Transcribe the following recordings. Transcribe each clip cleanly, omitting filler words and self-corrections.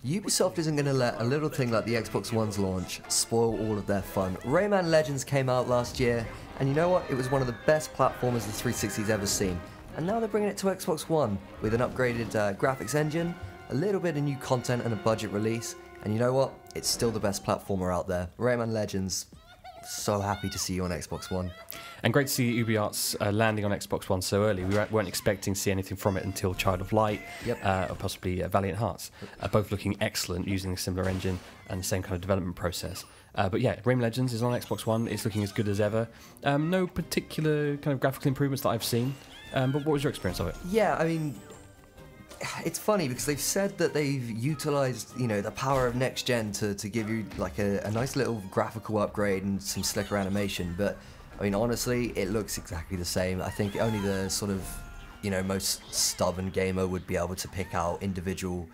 Ubisoft isn't going to let a little thing like the Xbox One's launch spoil all of their fun. Rayman Legends came out last year, and you know what? It was one of the best platformers the 360's ever seen. And now they're bringing it to Xbox One with an upgraded graphics engine, a little bit of new content and a budget release. And you know what? It's still the best platformer out there. Rayman Legends, so happy to see you on Xbox One. And great to see UbiArts landing on Xbox One so early. We weren't expecting to see anything from it until Child of Light, or possibly Valiant Hearts, both looking excellent using a similar engine and the same kind of development process. But yeah, Rayman Legends is on Xbox One. It's looking as good as ever. No particular kind of graphical improvements that I've seen. But what was your experience of it? Yeah, I mean, it's funny because they've said that they've utilized, the power of next gen to give you like a nice little graphical upgrade and some slicker animation. But I mean, honestly, it looks exactly the same. I think only the sort of, most stubborn gamer would be able to pick out individual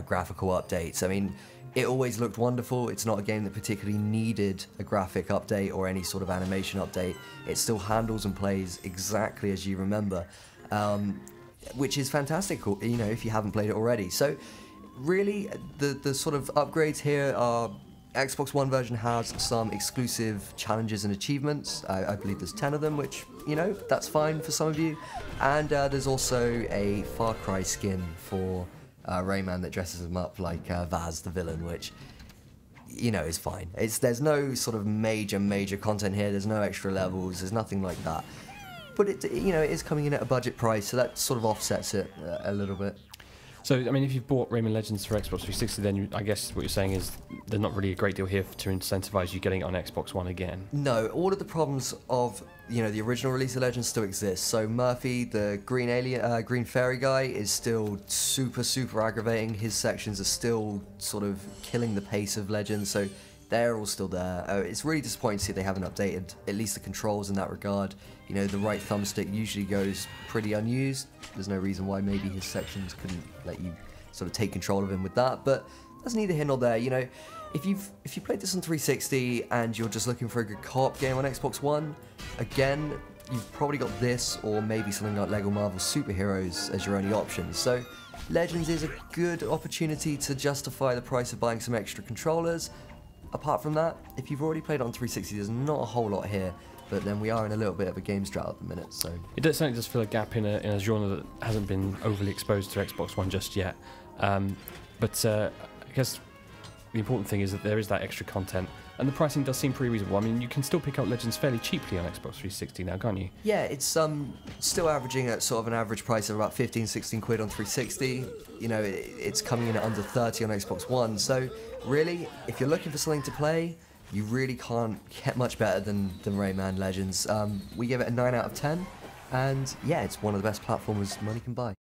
graphical updates. I mean, it always looked wonderful. It's not a game that particularly needed a graphic update or any sort of animation update. It still handles and plays exactly as you remember, which is fantastic, if you haven't played it already. So really, the sort of upgrades here are Xbox One version has some exclusive challenges and achievements. I believe there's 10 of them, which, that's fine for some of you. And there's also a Far Cry skin for Rayman that dresses him up like Vaz the villain, which, is fine. There's no sort of major content here. There's no extra levels. There's nothing like that. But it is coming in at a budget price, so that sort of offsets it a little bit. So, I mean, if you've bought Rayman Legends for Xbox 360, then I guess what you're saying is there's not really a great deal here to incentivize you getting it on Xbox One again. No, all of the problems of, the original release of Legends still exist. So Murphy, the green alien, green fairy guy, is still super aggravating. His sections are still sort of killing the pace of Legends, so they're all still there. It's really disappointing to see they haven't updated at least the controls in that regard. The right thumbstick usually goes pretty unused. There's no reason why maybe his sections couldn't let you sort of take control of him with that, but that's neither here nor there. If you played this on 360 and you're just looking for a good co-op game on Xbox One, again, you've probably got this or maybe something like LEGO Marvel Superheroes as your only options. So Legends is a good opportunity to justify the price of buying some extra controllers. Apart from that, if you've already played it on 360, there's not a whole lot here, but then we are in a little bit of a games drought at the minute, so... It certainly does fill a gap in a genre that hasn't been overly exposed to Xbox One just yet. But I guess the important thing is that there is that extra content, and the pricing does seem pretty reasonable. I mean, you can still pick up Legends fairly cheaply on Xbox 360 now, can't you? Yeah, it's still averaging at sort of an average price of about 15-16 quid on 360. It's coming in at under 30 on Xbox One, so really, if you're looking for something to play, you really can't get much better than Rayman Legends. We give it a 9 out of 10, and yeah, it's one of the best platformers money can buy.